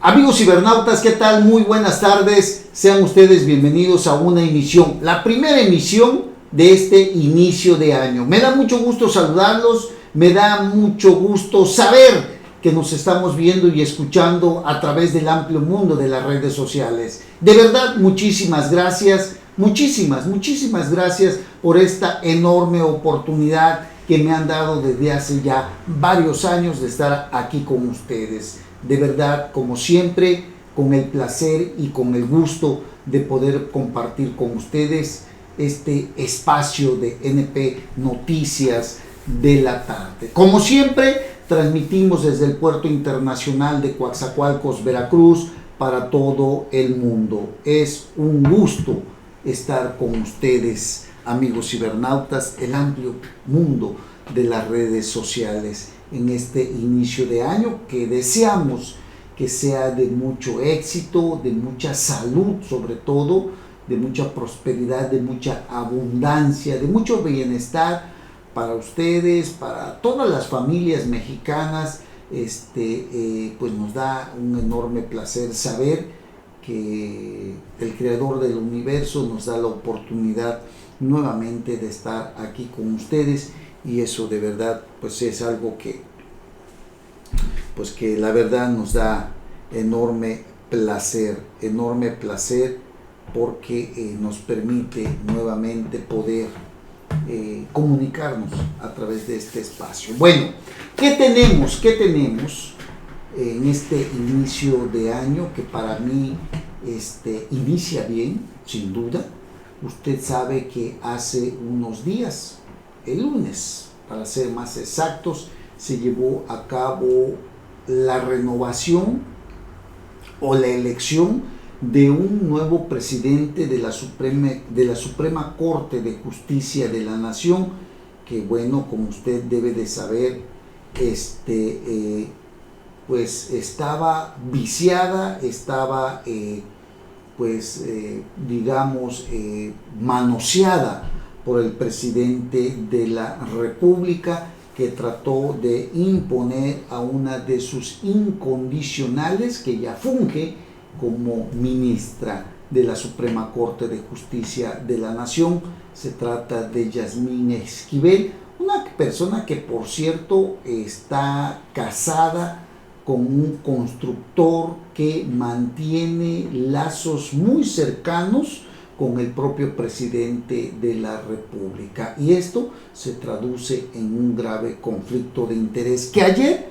Amigos cibernautas, ¿qué tal? Muy buenas tardes. Sean ustedes bienvenidos a una emisión, la primera emisión de este inicio de año. Me da mucho gusto saludarlos, me da mucho gusto saber que nos estamos viendo y escuchando a través del amplio mundo de las redes sociales. De verdad, muchísimas gracias, muchísimas gracias por esta enorme oportunidad que me han dado desde hace ya varios años de estar aquí con ustedes. De verdad, como siempre, con el placer y con el gusto de poder compartir con ustedes este espacio de NP Noticias de la tarde. Como siempre, transmitimos desde el Puerto Internacional de Coatzacoalcos, Veracruz, para todo el mundo. Es un gusto estar con ustedes, amigos cibernautas, el amplio mundo de las redes sociales en este inicio de año que deseamos que sea de mucho éxito, de mucha salud sobre todo, de mucha prosperidad, de mucha abundancia, de mucho bienestar para ustedes, para todas las familias mexicanas. Pues nos da un enorme placer saber que el creador del universo nos da la oportunidad nuevamente de estar aquí con ustedes, y eso de verdad pues es algo que la verdad nos da enorme placer porque nos permite nuevamente poder comunicarnos a través de este espacio. Bueno, ¿qué tenemos en este inicio de año que para mí inicia bien, sin duda? Usted sabe que hace unos días, el lunes, para ser más exactos, se llevó a cabo la renovación o la elección de un nuevo presidente de la Suprema Corte de Justicia de la Nación, que bueno, como usted debe de saber, pues estaba viciada, estaba manoseada por el presidente de la República, que trató de imponer a una de sus incondicionales, que ya funge como ministra de la Suprema Corte de Justicia de la Nación. Se trata de Yasmín Esquivel, una persona que por cierto está casada con un constructor que mantiene lazos muy cercanos con el propio presidente de la República, y esto se traduce en un grave conflicto de interés que ayer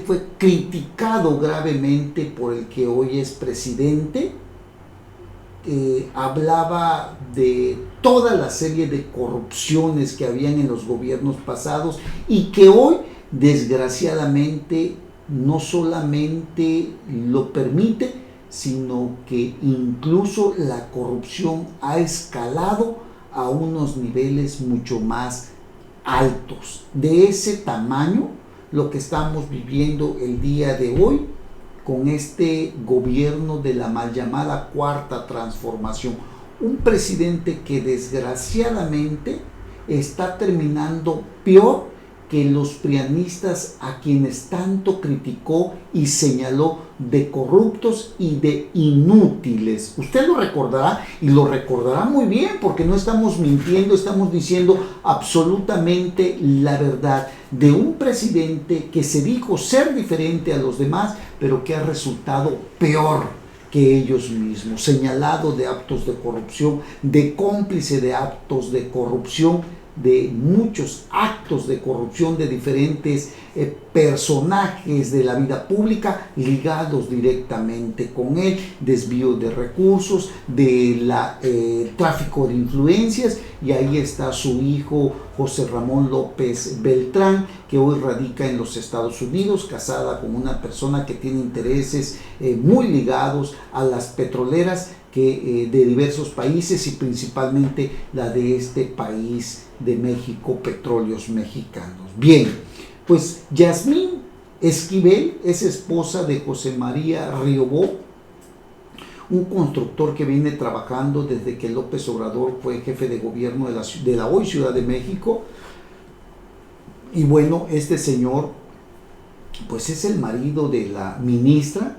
fue criticado gravemente por el que hoy es presidente. Hablaba de toda la serie de corrupciones que habían en los gobiernos pasados y que hoy desgraciadamente no solamente lo permite, sino que incluso la corrupción ha escalado a unos niveles mucho más altos. De ese tamaño lo que estamos viviendo el día de hoy con este gobierno de la mal llamada Cuarta Transformación. Un presidente que desgraciadamente está terminando peor que los prianistas, a quienes tanto criticó y señaló de corruptos y de inútiles. Usted lo recordará, y lo recordará muy bien, porque no estamos mintiendo, estamos diciendo absolutamente la verdad de un presidente que se dijo ser diferente a los demás, pero que ha resultado peor que ellos mismos, señalado de actos de corrupción, de cómplice de actos de corrupción, de muchos actos de corrupción de diferentes personajes de la vida pública ligados directamente con él, desvío de recursos, tráfico de influencias, y ahí está su hijo José Ramón López Beltrán, que hoy radica en los Estados Unidos, casada con una persona que tiene intereses muy ligados a las petroleras de diversos países, y principalmente la de este país de México, Petróleos Mexicanos. Bien, pues Yasmín Esquivel es esposa de José María Riobó, un constructor que viene trabajando desde que López Obrador fue jefe de gobierno de la hoy Ciudad de México. Y bueno, este señor pues es el marido de la ministra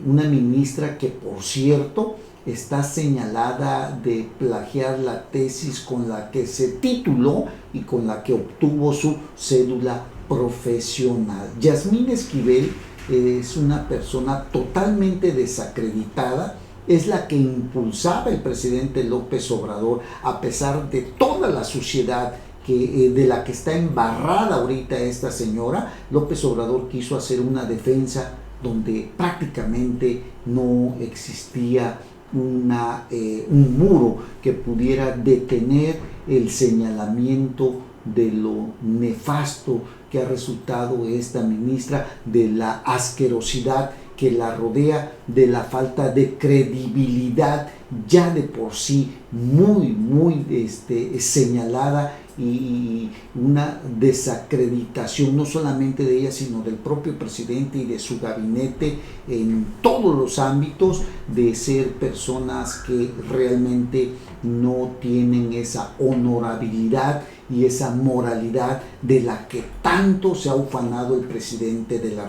una ministra que, por cierto, está señalada de plagiar la tesis con la que se tituló y con la que obtuvo su cédula profesional. Yasmín Esquivel es una persona totalmente desacreditada, es la que impulsaba el presidente López Obrador, a pesar de toda la suciedad de la que está embarrada ahorita esta señora. López Obrador quiso hacer una defensa donde prácticamente no existía un muro que pudiera detener el señalamiento de lo nefasto que ha resultado esta ministra, de la asquerosidad que la rodea, de la falta de credibilidad ya de por sí muy señalada, y una desacreditación no solamente de ella, sino del propio presidente y de su gabinete en todos los ámbitos, de ser personas que realmente no tienen esa honorabilidad y esa moralidad de la que tanto se ha ufanado el presidente de la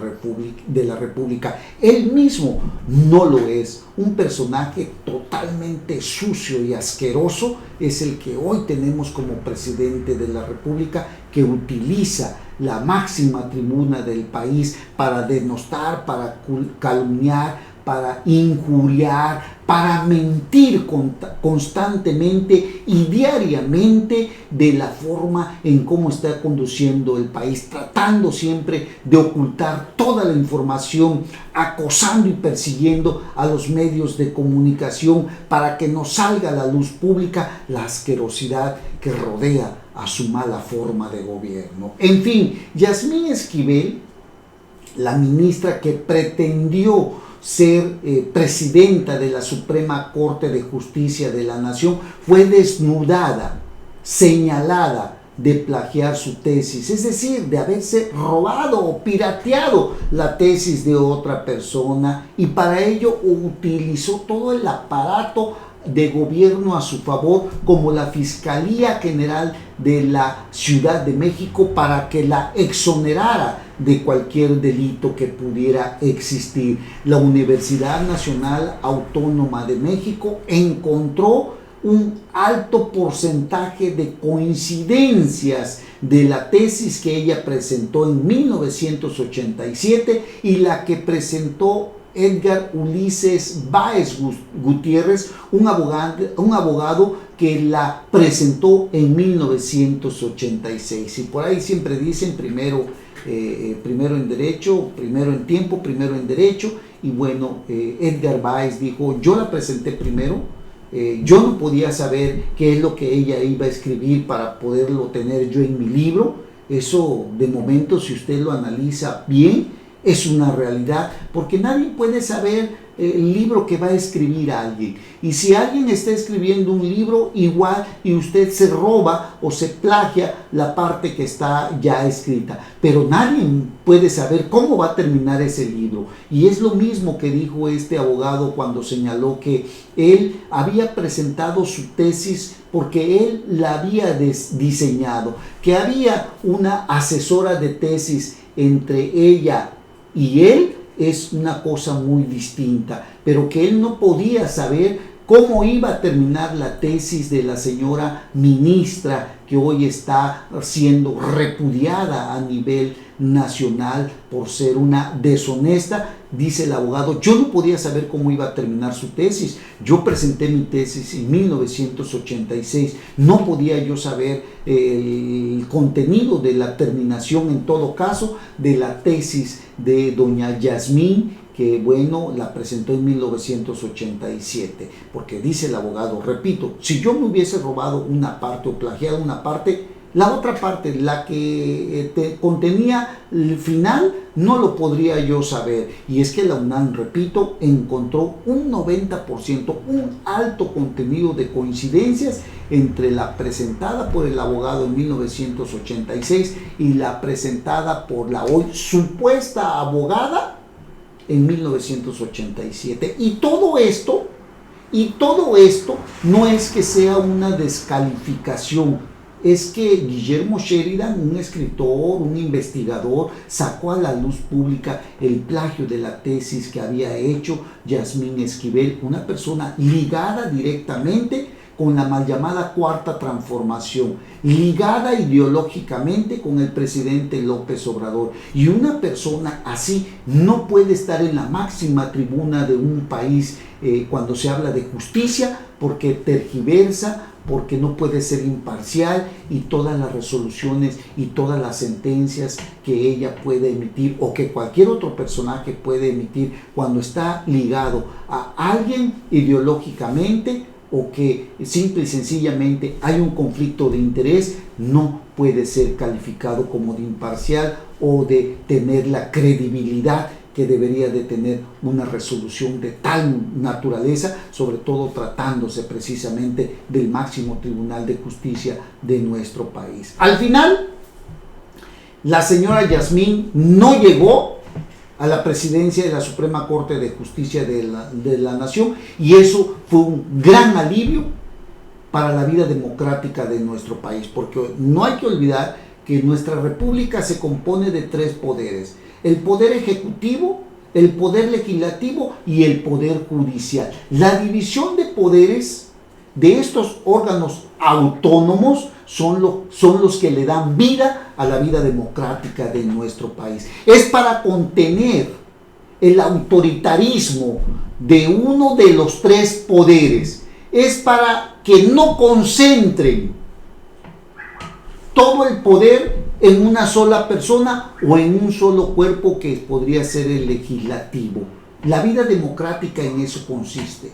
República. Él mismo no lo es. Un personaje totalmente sucio y asqueroso es el que hoy tenemos como presidente de la República, que utiliza la máxima tribuna del país para denostar, para calumniar, para injuriar, para mentir constantemente y diariamente de la forma en cómo está conduciendo el país, tratando siempre de ocultar toda la información, acosando y persiguiendo a los medios de comunicación para que no salga a la luz pública la asquerosidad que rodea a su mala forma de gobierno. En fin, Yasmín Esquivel, la ministra que pretendió ser presidenta de la Suprema Corte de Justicia de la Nación, fue desnudada, señalada de plagiar su tesis, es decir, de haberse robado o pirateado la tesis de otra persona, y para ello utilizó todo el aparato de gobierno a su favor, como la Fiscalía General de la Ciudad de México, para que la exonerara de cualquier delito que pudiera existir. La Universidad Nacional Autónoma de México encontró un alto porcentaje de coincidencias de la tesis que ella presentó en 1987 y la que presentó Edgar Ulises Báez Gutiérrez, un abogado que la presentó en 1986. Y por ahí siempre dicen primero en derecho, primero en tiempo, primero en derecho. Y bueno, Edgar Báez dijo: yo la presenté primero, yo no podía saber qué es lo que ella iba a escribir para poderlo tener yo en mi libro. Eso, de momento, si usted lo analiza bien, es una realidad, porque nadie puede saber el libro que va a escribir alguien. Y si alguien está escribiendo un libro igual y usted se roba o se plagia la parte que está ya escrita, pero nadie puede saber cómo va a terminar ese libro. Y es lo mismo que dijo este abogado cuando señaló que él había presentado su tesis porque él la había diseñado, que había una asesora de tesis entre ella y él. Es una cosa muy distinta, pero que él no podía saber cómo iba a terminar la tesis de la señora ministra, que hoy está siendo repudiada a nivel nacional por ser una deshonesta. Dice el abogado: yo no podía saber cómo iba a terminar su tesis. Yo presenté mi tesis en 1986. No podía yo saber el contenido de la terminación, en todo caso, de la tesis de doña Yasmín, que bueno, la presentó en 1987. Porque dice el abogado, repito, si yo me hubiese robado una parte o plagiado una parte, la otra parte, la que contenía el final, no lo podría yo saber. Y es que la UNAM, repito, encontró un 90%, un alto contenido de coincidencias entre la presentada por el abogado en 1986 y la presentada por la hoy supuesta abogada en 1987. Y todo esto no es que sea una descalificación. es que Guillermo Sheridan, un escritor, un investigador, sacó a la luz pública el plagio de la tesis que había hecho Yasmín Esquivel, una persona ligada directamente con la mal llamada Cuarta Transformación, ligada ideológicamente con el presidente López Obrador. Y una persona así no puede estar en la máxima tribuna de un país cuando se habla de justicia, porque tergiversa, porque no puede ser imparcial, y todas las resoluciones y todas las sentencias que ella puede emitir o que cualquier otro personaje puede emitir cuando está ligado a alguien ideológicamente o que simple y sencillamente hay un conflicto de interés, no puede ser calificado como de imparcial o de tener la credibilidad que debería de tener una resolución de tal naturaleza, sobre todo tratándose precisamente del máximo Tribunal de Justicia de nuestro país. Al final, la señora Yasmín no llegó a la presidencia de la Suprema Corte de Justicia de la Nación, y eso fue un gran alivio para la vida democrática de nuestro país, porque no hay que olvidar que nuestra república se compone de tres poderes: el poder ejecutivo, el poder legislativo y el poder judicial. La división de poderes de estos órganos autónomos son los que le dan vida a la vida democrática de nuestro país. Es para contener el autoritarismo de uno de los tres poderes. Es para que no concentren todo el poder en una sola persona o en un solo cuerpo, que podría ser el legislativo. La vida democrática en eso consiste.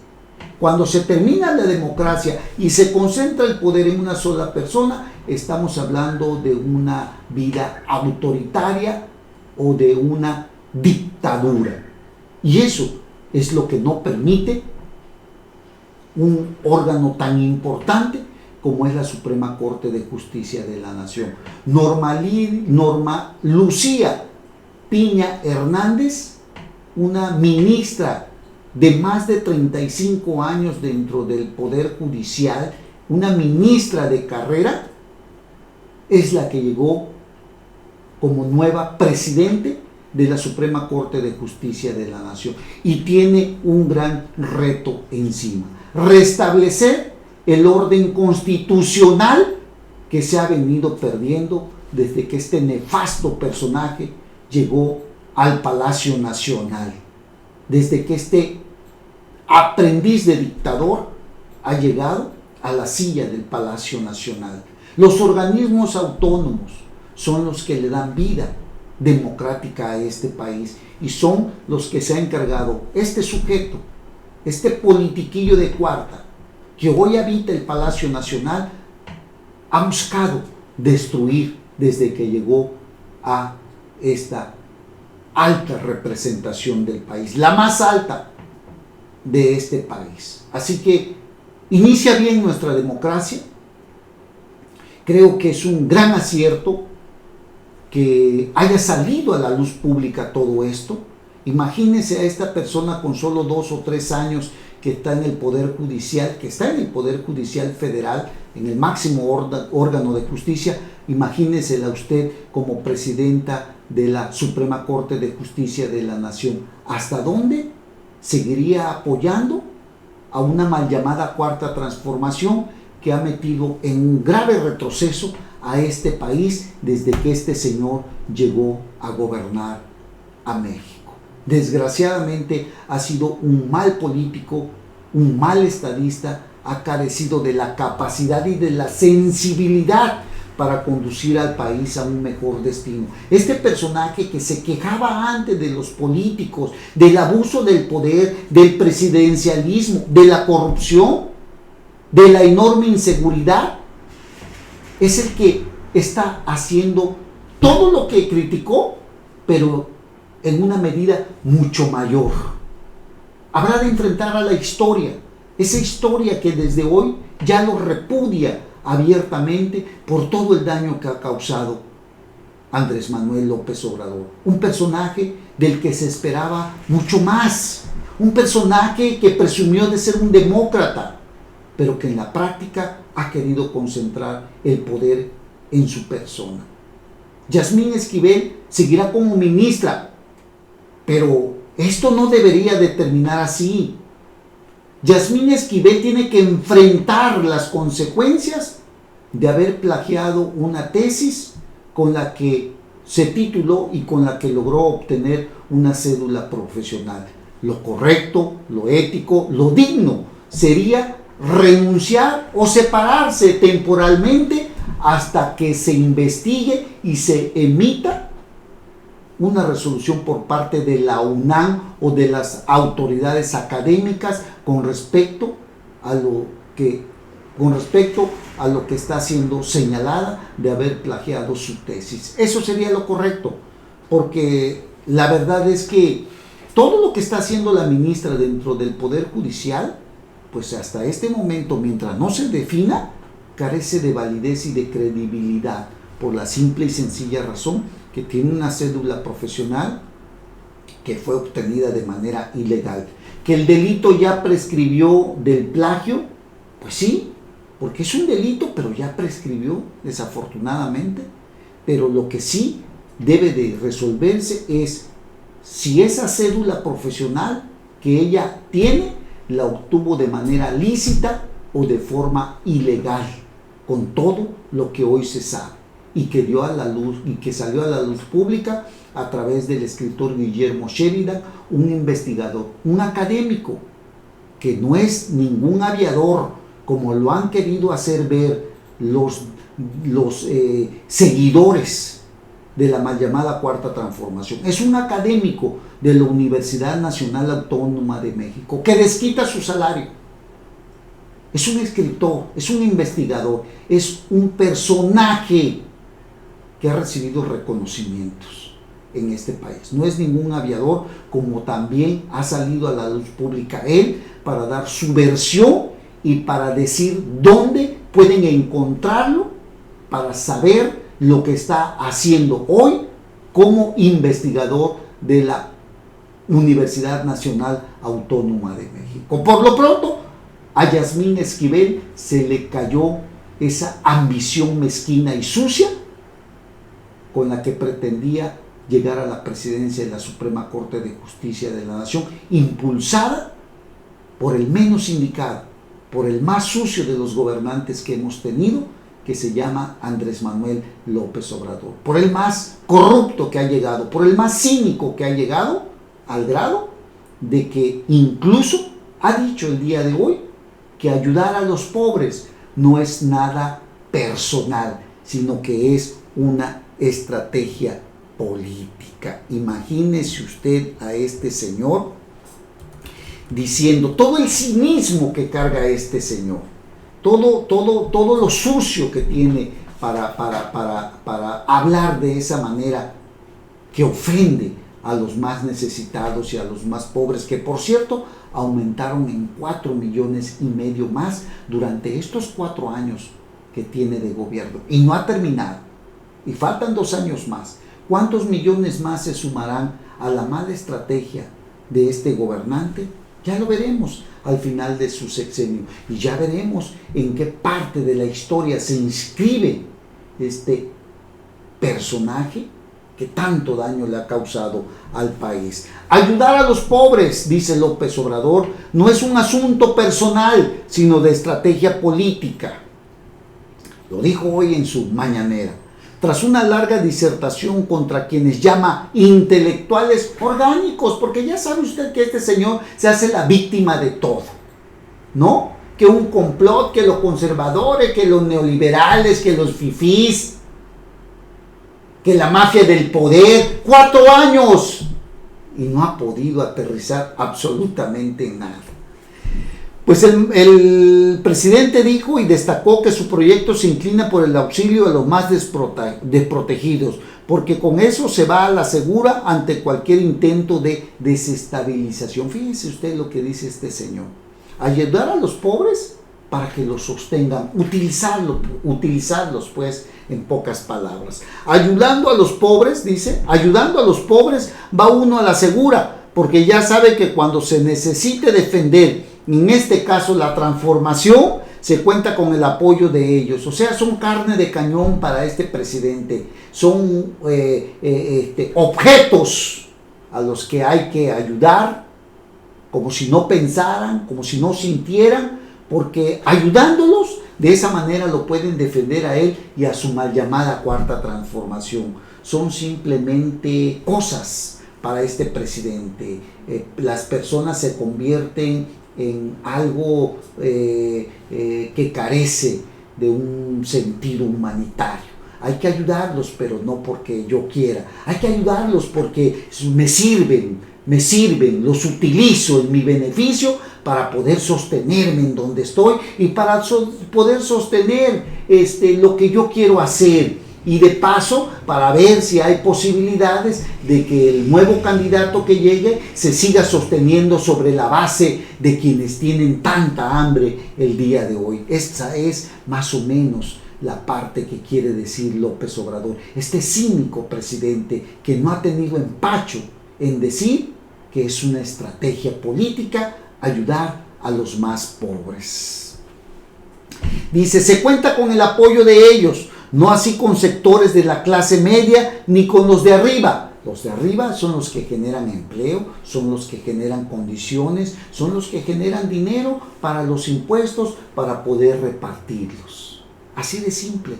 Cuando se termina la democracia y se concentra el poder en una sola persona, estamos hablando de una vida autoritaria o de una dictadura. Y eso es lo que no permite un órgano tan importante como es la Suprema Corte de Justicia de la Nación. Norma Lucía Piña Hernández, una ministra de más de 35 años dentro del Poder Judicial, una ministra de carrera, es la que llegó como nueva presidente de la Suprema Corte de Justicia de la Nación, y tiene un gran reto encima: restablecer el orden constitucional que se ha venido perdiendo desde que este nefasto personaje llegó al Palacio Nacional, desde que este aprendiz de dictador ha llegado a la silla del Palacio Nacional. Los organismos autónomos son los que le dan vida democrática a este país, y son los que se ha encargado este sujeto, este politiquillo de cuarta, que hoy habita el Palacio Nacional, ha buscado destruir desde que llegó a esta alta representación del país, la más alta de este país. Así que inicia bien nuestra democracia. Creo que es un gran acierto que haya salido a la luz pública todo esto. Imagínense a esta persona con solo 2 o 3 años que está en el Poder Judicial, que está en el Poder Judicial Federal, en el máximo órgano de justicia. Imagínensela usted como presidenta de la Suprema Corte de Justicia de la Nación. ¿Hasta dónde seguiría apoyando a una mal llamada Cuarta Transformación que ha metido en un grave retroceso a este país desde que este señor llegó a gobernar a México? Desgraciadamente ha sido un mal político, un mal estadista, ha carecido de la capacidad y de la sensibilidad para conducir al país a un mejor destino. Este personaje que se quejaba antes de los políticos, del abuso del poder, del presidencialismo, de la corrupción, de la enorme inseguridad, es el que está haciendo todo lo que criticó, pero en una medida mucho mayor. Habrá de enfrentar a la historia, esa historia que desde hoy ya lo repudia abiertamente por todo el daño que ha causado Andrés Manuel López Obrador. Un personaje del que se esperaba mucho más, un personaje que presumió de ser un demócrata, pero que en la práctica ha querido concentrar el poder en su persona. Yasmín Esquivel seguirá como ministra, pero esto no debería de terminar así. Yasmín Esquivel tiene que enfrentar las consecuencias de haber plagiado una tesis con la que se tituló y con la que logró obtener una cédula profesional. Lo correcto, lo ético, lo digno sería renunciar o separarse temporalmente hasta que se investigue y se emita una resolución por parte de la UNAM o de las autoridades académicas con respecto a lo que está siendo señalada de haber plagiado su tesis. Eso sería lo correcto, porque la verdad es que todo lo que está haciendo la ministra dentro del Poder Judicial, pues hasta este momento, mientras no se defina, carece de validez y de credibilidad, por la simple y sencilla razón que tiene una cédula profesional que fue obtenida de manera ilegal. Que el delito ya prescribió del plagio, pues sí, porque es un delito, pero ya prescribió, desafortunadamente. Pero lo que sí debe de resolverse es si esa cédula profesional que ella tiene la obtuvo de manera lícita o de forma ilegal, con todo lo que hoy se sabe y que dio a la luz y que salió a la luz pública a través del escritor Guillermo Sheridan, un investigador, un académico que no es ningún aviador como lo han querido hacer ver los seguidores de la mal llamada Cuarta Transformación. Es un académico de la Universidad Nacional Autónoma de México que desquita su salario. Es un escritor, es un investigador, es un personaje que ha recibido reconocimientos en este país. No es ningún aviador, como también ha salido a la luz pública él para dar su versión y para decir dónde pueden encontrarlo para saber lo que está haciendo hoy como investigador de la Universidad Nacional Autónoma de México. Por lo pronto, a Yasmín Esquivel se le cayó esa ambición mezquina y sucia con la que pretendía llegar a la presidencia de la Suprema Corte de Justicia de la Nación, impulsada por el menos indicado, por el más sucio de los gobernantes que hemos tenido, que se llama Andrés Manuel López Obrador, por el más corrupto que ha llegado, por el más cínico que ha llegado, al grado de que incluso ha dicho el día de hoy que ayudar a los pobres no es nada personal, sino que es una estrategia política. Imagínese usted a este señor diciendo todo el cinismo que carga este señor, todo lo sucio que tiene para hablar de esa manera que ofende a los más necesitados y a los más pobres, que por cierto aumentaron en 4,5 millones más durante estos 4 años que tiene de gobierno, y no ha terminado, y faltan 2 años más. ¿Cuántos millones más se sumarán a la mala estrategia de este gobernante? Ya lo veremos al final de su sexenio, y ya veremos en qué parte de la historia se inscribe este personaje que tanto daño le ha causado al país. Ayudar a los pobres, dice López Obrador, no es un asunto personal, sino de estrategia política. Lo dijo hoy en su mañanera, tras una larga disertación contra quienes llama intelectuales orgánicos, porque ya sabe usted que este señor se hace la víctima de todo, ¿no? Que un complot, que los conservadores, que los neoliberales, que los fifís, que la mafia del poder. 4 años y no ha podido aterrizar absolutamente nada. Pues el presidente dijo y destacó que su proyecto se inclina por el auxilio a los más desprotegidos, porque con eso se va a la segura ante cualquier intento de desestabilización. Fíjese usted lo que dice este señor: ayudar a los pobres para que los sostengan, utilizarlos pues, en pocas palabras. Ayudando a los pobres, dice, ayudando a los pobres va uno a la segura, porque ya sabe que cuando se necesite defender, en este caso la transformación, se cuenta con el apoyo de ellos. O sea, son carne de cañón para este presidente. Son objetos a los que hay que ayudar, como si no pensaran, como si no sintieran, porque ayudándolos, de esa manera lo pueden defender a él y a su mal llamada cuarta transformación. Son simplemente cosas para este presidente. Las personas se convierten en algo que carece de un sentido humanitario. Hay que ayudarlos, pero no porque yo quiera. Hay que ayudarlos porque me sirven, los utilizo en mi beneficio para poder sostenerme en donde estoy y para poder sostener lo que yo quiero hacer. Y de paso, para ver si hay posibilidades de que el nuevo candidato que llegue se siga sosteniendo sobre la base de quienes tienen tanta hambre el día de hoy. Esa es más o menos la parte que quiere decir López Obrador. Este cínico presidente que no ha tenido empacho en decir que es una estrategia política ayudar a los más pobres. Dice, se cuenta con el apoyo de ellos, no así con sectores de la clase media ni con los de arriba. Los de arriba son los que generan empleo, son los que generan condiciones, son los que generan dinero para los impuestos, para poder repartirlos. Así de simple,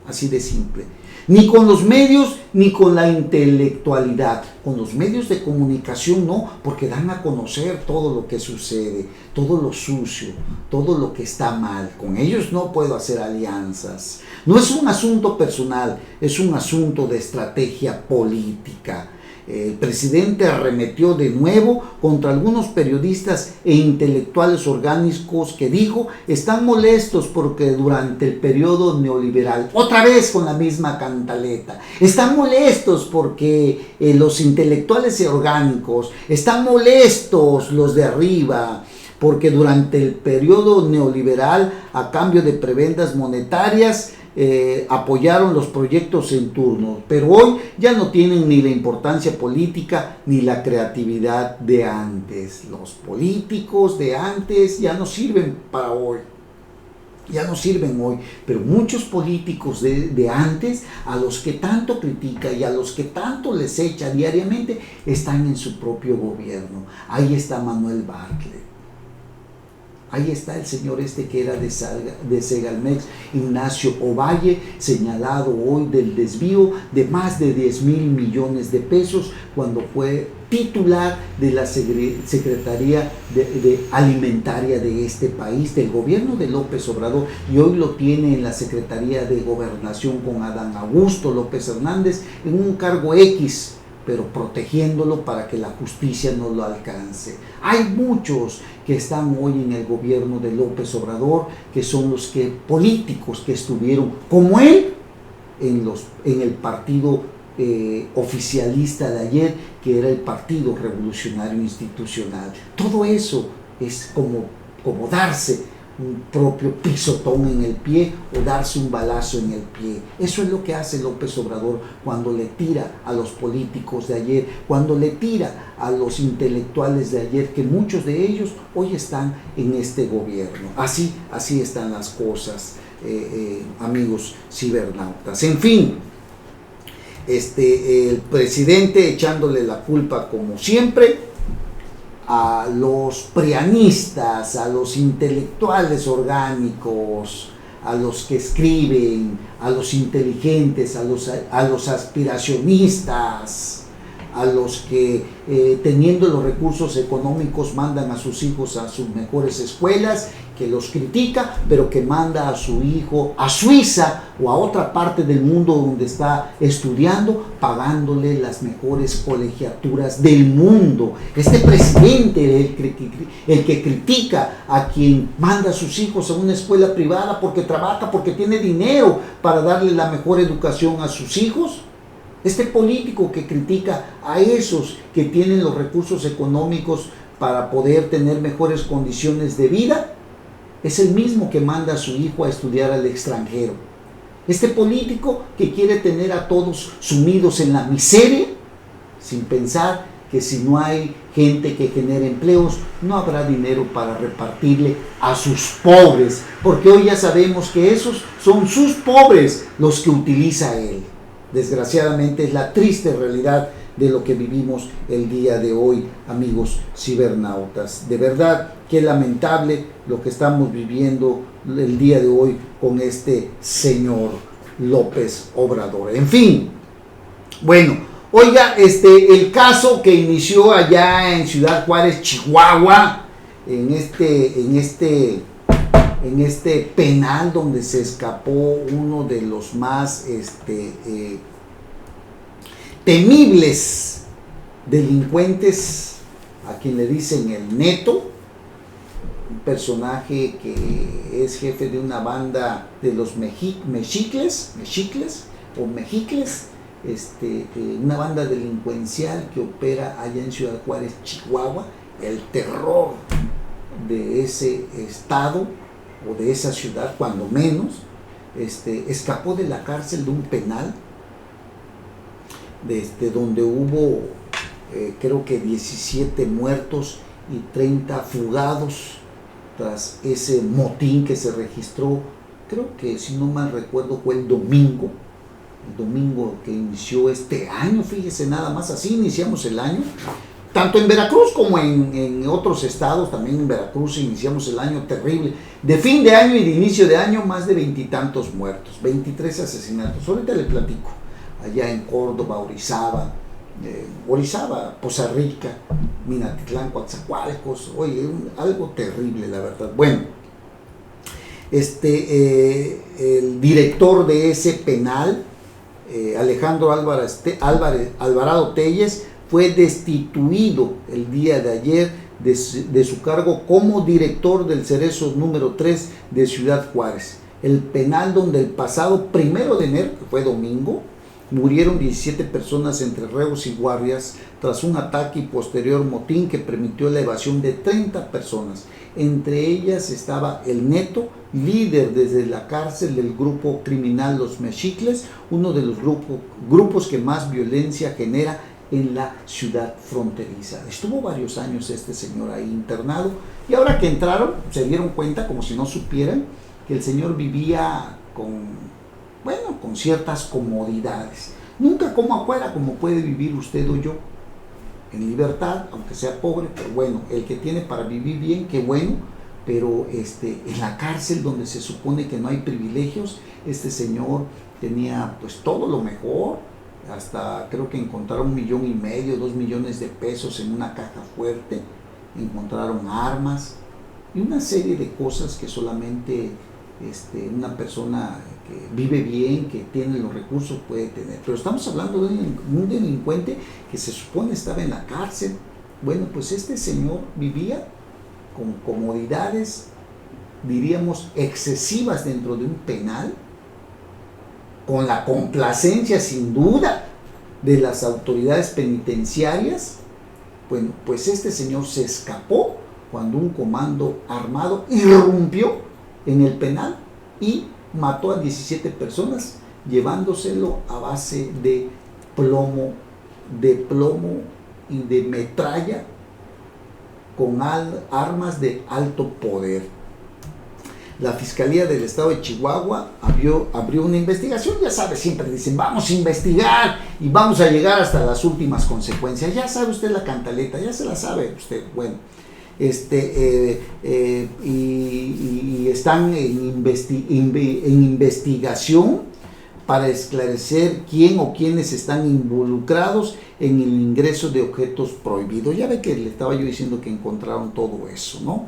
así de simple. Ni con los medios, ni con la intelectualidad. Con los medios de comunicación no, porque dan a conocer todo lo que sucede, todo lo sucio, todo lo que está mal. Con ellos no puedo hacer alianzas. No es un asunto personal, es un asunto de estrategia política. El presidente arremetió de nuevo contra algunos periodistas e intelectuales orgánicos que dijo están molestos porque durante el periodo neoliberal, otra vez con la misma cantaleta, están molestos porque los intelectuales orgánicos, están molestos los de arriba, porque durante el periodo neoliberal, a cambio de prebendas monetarias, apoyaron los proyectos en turno, pero hoy ya no tienen ni la importancia política ni la creatividad de antes. Los políticos de antes ya no sirven para hoy, ya no sirven hoy, pero muchos políticos de antes, a los que tanto critica y a los que tanto les echa diariamente, están en su propio gobierno. Ahí está Manuel Bartlett. Ahí está el señor que era de Segalmex, Ignacio Ovalle, señalado hoy del desvío de más de 10,000 millones de pesos cuando fue titular de la Secretaría de Alimentaria de este país, del gobierno de López Obrador, y hoy lo tiene en la Secretaría de Gobernación con Adán Augusto López Hernández en un cargo X, pero protegiéndolo para que la justicia no lo alcance. Hay muchos que están hoy en el gobierno de López Obrador, que son los políticos que estuvieron, como él, en el partido oficialista de ayer, que era el Partido Revolucionario Institucional. Todo eso es como darse un propio pisotón en el pie o darse un balazo en el pie. Eso es lo que hace López Obrador cuando le tira a los políticos de ayer, cuando le tira a los intelectuales de ayer, que muchos de ellos hoy están en este gobierno. Así están las cosas, amigos cibernautas. En fin, el presidente echándole la culpa como siempre a los prianistas, a los intelectuales orgánicos, a los que escriben, a los inteligentes, a los aspiracionistas, a los que teniendo los recursos económicos mandan a sus hijos a sus mejores escuelas, que los critica, pero que manda a su hijo a Suiza o a otra parte del mundo donde está estudiando, pagándole las mejores colegiaturas del mundo. Este presidente, el que critica a quien manda a sus hijos a una escuela privada porque trabaja, porque tiene dinero para darle la mejor educación a sus hijos. Este político que critica a esos que tienen los recursos económicos para poder tener mejores condiciones de vida, es el mismo que manda a su hijo a estudiar al extranjero. Este político que quiere tener a todos sumidos en la miseria, sin pensar que si no hay gente que genere empleos, no habrá dinero para repartirle a sus pobres, porque hoy ya sabemos que esos son sus pobres los que utiliza él. Desgraciadamente es la triste realidad de lo que vivimos el día de hoy, amigos cibernautas. De verdad que lamentable lo que estamos viviendo el día de hoy con este señor López Obrador. En fin, bueno, oiga, el caso que inició allá en Ciudad Juárez, Chihuahua, en este penal donde se escapó uno de los más temibles delincuentes, a quien le dicen el Neto, un personaje que es jefe de una banda de los mexicles, una banda delincuencial que opera allá en Ciudad Juárez, Chihuahua, el terror de ese estado o de esa ciudad, cuando menos. Escapó de la cárcel de un penal donde hubo creo que 17 muertos y 30 fugados tras ese motín que se registró, creo que si no mal recuerdo fue el domingo que inició este año. Fíjese nada más, así iniciamos el año, tanto en Veracruz como en otros estados. También en Veracruz iniciamos el año terrible, de fin de año y de inicio de año, más de 20 y tantos muertos, 23 asesinatos. Ahorita le platico, allá en Córdoba, Orizaba, Poza Rica, Minatitlán, Coatzacoalcos. Oye, algo terrible, la verdad. Bueno, el director de ese penal, Alejandro Alvarado Telles, fue destituido el día de ayer de su cargo como director del Cerezo número 3 de Ciudad Juárez, el penal donde el pasado 1 de enero, que fue domingo, murieron 17 personas entre reos y guardias tras un ataque y posterior motín que permitió la evasión de 30 personas. Entre ellas estaba el Neto, líder desde la cárcel del grupo criminal Los Mexicles, uno de los grupos que más violencia genera en la ciudad fronteriza. Estuvo varios años este señor ahí internado, y ahora que entraron se dieron cuenta, como si no supieran, que el señor vivía con ciertas comodidades. Nunca como afuera, como puede vivir usted o yo, en libertad, aunque sea pobre, pero bueno, el que tiene para vivir bien, qué bueno. Pero en la cárcel, donde se supone que no hay privilegios, este señor tenía pues todo lo mejor. Hasta creo que encontraron 1,5 millones, 2 millones de pesos en una caja fuerte, encontraron armas y una serie de cosas que solamente una persona que vive bien, que tiene los recursos, puede tener. Pero estamos hablando de un delincuente que se supone estaba en la cárcel. Bueno, pues este señor vivía con comodidades, diríamos, excesivas dentro de un penal, con la complacencia sin duda de las autoridades penitenciarias. Bueno, pues este señor se escapó cuando un comando armado irrumpió en el penal y mató a 17 personas, llevándoselo a base de plomo y de metralla, con armas de alto poder. La Fiscalía del Estado de Chihuahua abrió una investigación. Ya sabe, siempre dicen, vamos a investigar y vamos a llegar hasta las últimas consecuencias. Ya sabe usted la cantaleta, ya se la sabe usted. Bueno, y están en investigación para esclarecer quién o quiénes están involucrados en el ingreso de objetos prohibidos. Ya ve que le estaba yo diciendo que encontraron todo eso, ¿no?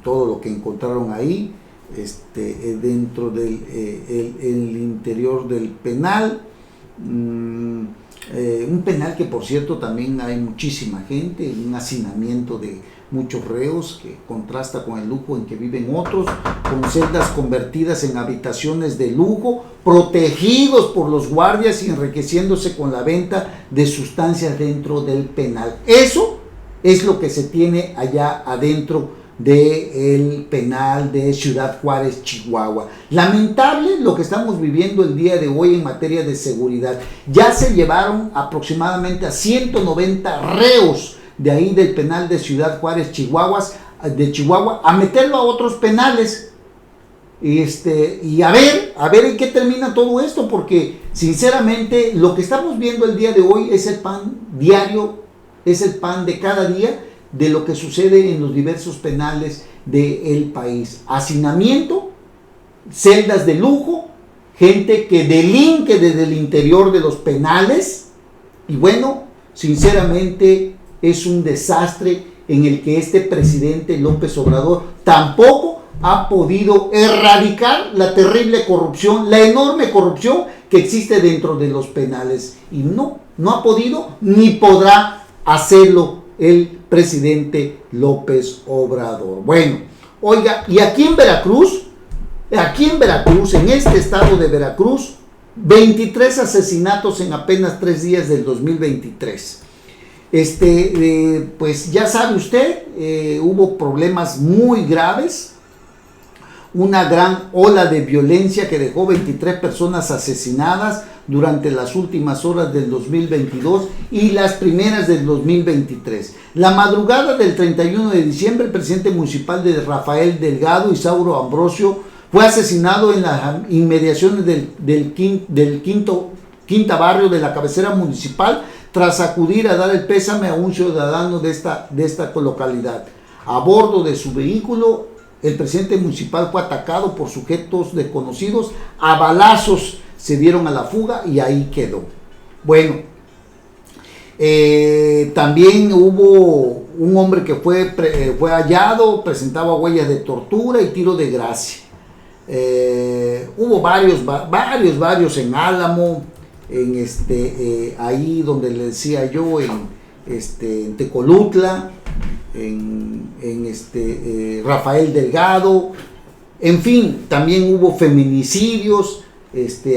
Todo lo que encontraron ahí, dentro del el interior del penal. Un penal que, por cierto, también hay muchísima gente, un hacinamiento de muchos reos que contrasta con el lujo en que viven otros, con celdas convertidas en habitaciones de lujo, protegidos por los guardias y enriqueciéndose con la venta de sustancias dentro del penal. Eso es lo que se tiene allá adentro del penal de Ciudad Juárez, Chihuahua. Lamentable lo que estamos viviendo el día de hoy en materia de seguridad. Ya se llevaron aproximadamente a 190 reos de ahí del penal de Ciudad Juárez, Chihuahua, a meterlo a otros penales. Y a ver en qué termina todo esto, porque sinceramente lo que estamos viendo el día de hoy es el pan diario, es el pan de cada día de lo que sucede en los diversos penales del país. Hacinamiento, celdas de lujo, gente que delinque desde el interior de los penales, y bueno, sinceramente es un desastre en el que este presidente López Obrador tampoco ha podido erradicar la terrible corrupción, la enorme corrupción que existe dentro de los penales, y no ha podido ni podrá hacerlo el presidente López Obrador. Bueno, oiga, y aquí en Veracruz, en este estado de Veracruz, 23 asesinatos en apenas 3 días del 2023. Pues ya sabe usted, hubo problemas muy graves, una gran ola de violencia que dejó 23 personas asesinadas durante las últimas horas del 2022 y las primeras del 2023. La madrugada del 31 de diciembre, el presidente municipal de Rafael Delgado, Isauro Ambrosio, fue asesinado en las inmediaciones del quinta barrio de la cabecera municipal, tras acudir a dar el pésame a un ciudadano de esta localidad. A bordo de su vehículo, el presidente municipal fue atacado por sujetos desconocidos, a balazos se dieron a la fuga y ahí quedó. Bueno, también hubo un hombre que fue hallado, presentaba huellas de tortura y tiro de gracia. Hubo varios en Álamo, ahí donde le decía yo, en Tecolutla, en Rafael Delgado, en fin, también hubo feminicidios,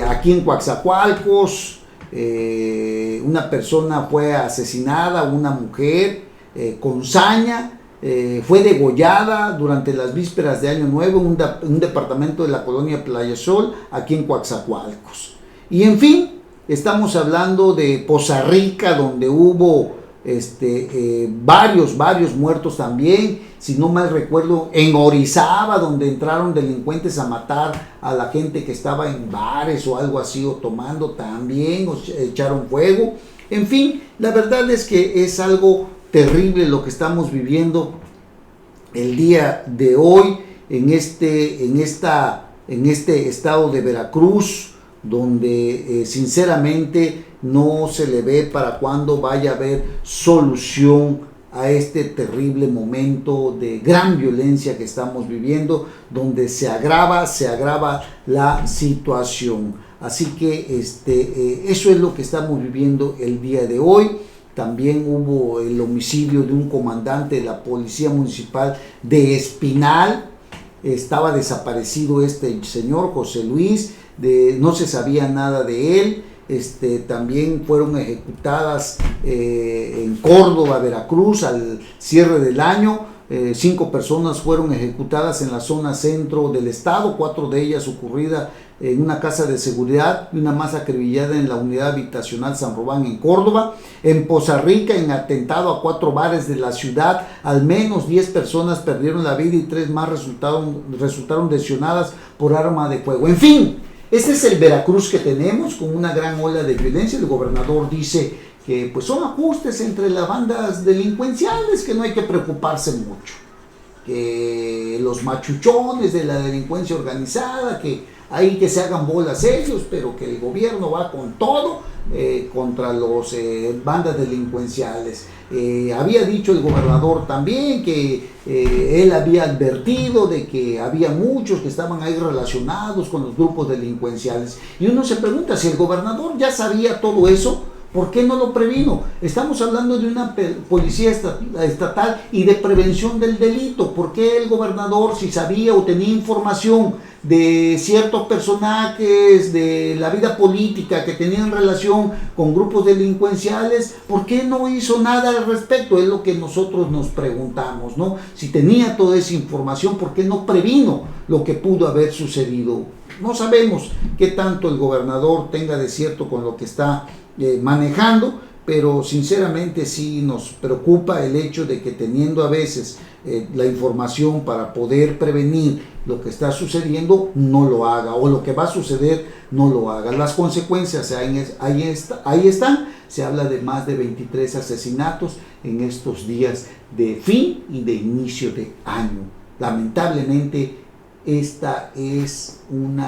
aquí en Coatzacoalcos, una persona fue asesinada, una mujer con saña, fue degollada durante las vísperas de Año Nuevo en un departamento de la colonia Playa Sol, aquí en Coatzacoalcos. Y en fin, estamos hablando de Poza Rica, donde hubo varios muertos también. Si no mal recuerdo, en Orizaba, donde entraron delincuentes a matar a la gente que estaba en bares o algo así, o tomando, también echaron fuego. En fin, la verdad es que es algo terrible lo que estamos viviendo el día de hoy en este estado de Veracruz, donde sinceramente no se le ve para cuándo vaya a haber solución a este terrible momento de gran violencia que estamos viviendo, donde se agrava la situación. Así que eso es lo que estamos viviendo el día de hoy. También hubo el homicidio de un comandante de la Policía Municipal de Espinal. Estaba desaparecido este señor, José Luis, no se sabía nada de él. También fueron ejecutadas en Córdoba, Veracruz, al cierre del año. 5 personas fueron ejecutadas en la zona centro del estado, 4 de ellas ocurridas en una casa de seguridad y una más acribillada en la unidad habitacional San Román en Córdoba. En Poza Rica, en atentado a 4 bares de la ciudad, al menos 10 personas perdieron la vida y 3 más resultaron lesionadas por arma de fuego. En fin, este es el Veracruz que tenemos, con una gran ola de violencia. El gobernador dice que pues son ajustes entre las bandas delincuenciales, que no hay que preocuparse mucho, que los machuchones de la delincuencia organizada, que hay que se hagan bolas ellos, pero que el gobierno va con todo contra los bandas delincuenciales. Había dicho el gobernador también que él había advertido de que había muchos que estaban ahí relacionados con los grupos delincuenciales, y uno se pregunta si el gobernador ya sabía todo eso, ¿Por qué no lo previno? Estamos hablando de una policía estatal y de prevención del delito. ¿Por qué el gobernador, si sabía o tenía información de ciertos personajes de la vida política que tenían relación con grupos delincuenciales, por qué no hizo nada al respecto? Es lo que nosotros nos preguntamos, ¿no? Si tenía toda esa información, ¿por qué no previno lo que pudo haber sucedido? No sabemos qué tanto el gobernador tenga de cierto con lo que está manejando, pero sinceramente sí nos preocupa el hecho de que teniendo a veces la información para poder prevenir lo que está sucediendo, no lo haga, o lo que va a suceder, no lo haga. Las consecuencias ahí están. Se habla de más de 23 asesinatos en estos días de fin y de inicio de año. Lamentablemente, esta es un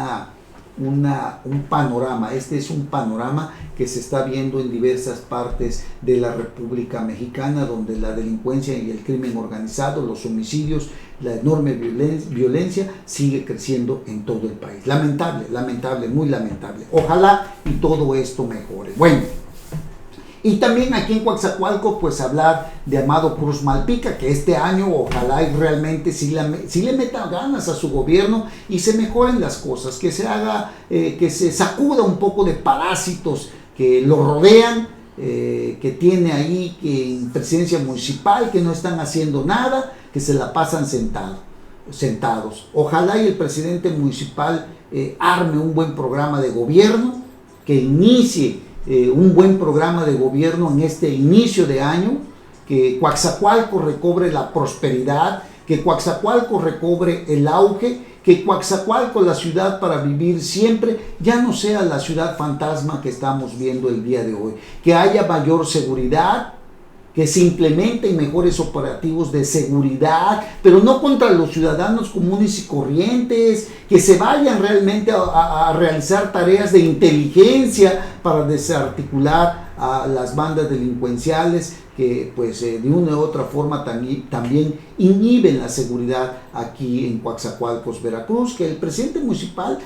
panorama, este es un panorama que se está viendo en diversas partes de la República Mexicana, donde la delincuencia y el crimen organizado, los homicidios, la enorme violencia sigue creciendo en todo el país. Lamentable, muy lamentable. Ojalá y todo esto mejore. Bueno, y también aquí en Coatzacoalcos, pues hablar de Amado Cruz Malpica, que este año ojalá y realmente sí le meta ganas a su gobierno y se mejoren las cosas, que se haga, que se sacuda un poco de parásitos que lo rodean, que tiene ahí que en presidencia municipal, que no están haciendo nada, que se la pasan sentados. Ojalá y el presidente municipal arme un buen programa de gobierno, que inicie un buen programa de gobierno en este inicio de año, que Coatzacoalcos recobre la prosperidad, que Coatzacoalcos recobre el auge, que Coatzacoalcos, la ciudad para vivir siempre, ya no sea la ciudad fantasma que estamos viendo el día de hoy, que haya mayor seguridad, que se implementen mejores operativos de seguridad, pero no contra los ciudadanos comunes y corrientes, que se vayan realmente a realizar tareas de inteligencia para desarticular a las bandas delincuenciales que pues de una u otra forma también inhiben la seguridad aquí en Coatzacoalcos, Veracruz, que el presidente municipal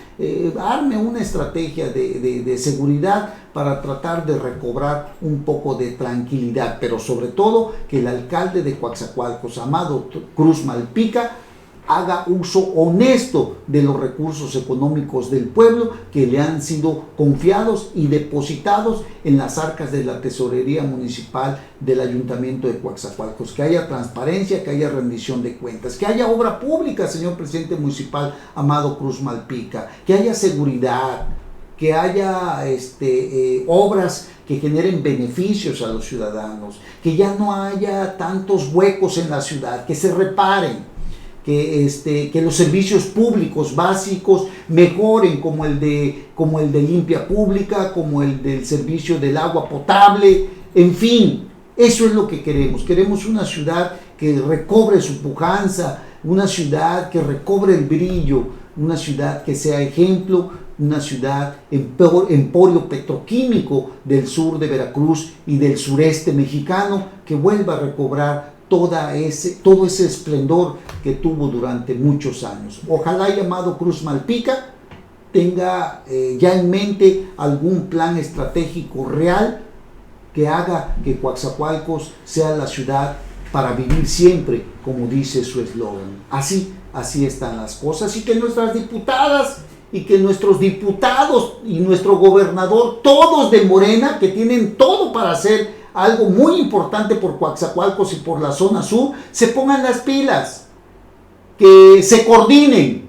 arme una estrategia de seguridad para tratar de recobrar un poco de tranquilidad, pero sobre todo que el alcalde de Coatzacoalcos, Amado Cruz Malpica, haga uso honesto de los recursos económicos del pueblo que le han sido confiados y depositados en las arcas de la tesorería municipal del ayuntamiento de Coatzacoalcos, que haya transparencia, que haya rendición de cuentas, que haya obra pública, señor presidente municipal Amado Cruz Malpica, que haya seguridad, que haya obras que generen beneficios a los ciudadanos, que ya no haya tantos huecos en la ciudad, que se reparen, que los servicios públicos básicos mejoren, como el de limpia pública, como el del servicio del agua potable, en fin, eso es lo que queremos. Queremos una ciudad que recobre su pujanza, una ciudad que recobre el brillo, una ciudad que sea ejemplo, una ciudad emporio petroquímico del sur de Veracruz y del sureste mexicano, que vuelva a recobrar todo ese esplendor que tuvo durante muchos años. Ojalá y Amado Cruz Malpica tenga ya en mente algún plan estratégico real que haga que Coatzacoalcos sea la ciudad para vivir siempre, como dice su eslogan. Así están las cosas, y que nuestras diputadas y que nuestros diputados y nuestro gobernador, todos de Morena, que tienen todo para hacer algo muy importante por Coatzacoalcos y por la zona sur, se pongan las pilas, que se coordinen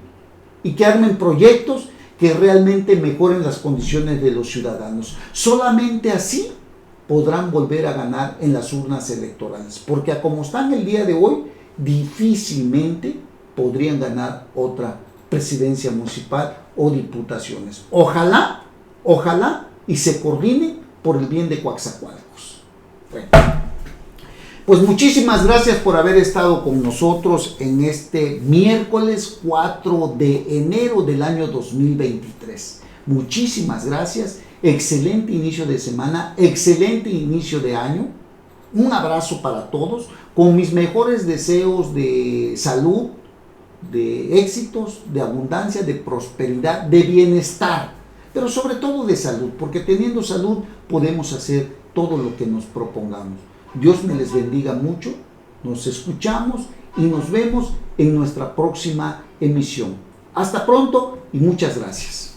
y que armen proyectos que realmente mejoren las condiciones de los ciudadanos. Solamente así podrán volver a ganar en las urnas electorales, porque a como están el día de hoy, difícilmente podrían ganar otra presidencia municipal o diputaciones. Ojalá y se coordinen por el bien de Coatzacoalcos. Bueno, pues muchísimas gracias por haber estado con nosotros en este miércoles 4 de enero del año 2023. Muchísimas gracias, excelente inicio de semana, excelente inicio de año. Un abrazo para todos, con mis mejores deseos de salud, de éxitos, de abundancia, de prosperidad, de bienestar, pero sobre todo de salud, porque teniendo salud podemos hacer todo lo que nos propongamos. Dios me les bendiga mucho, nos escuchamos y nos vemos en nuestra próxima emisión. Hasta pronto y muchas gracias.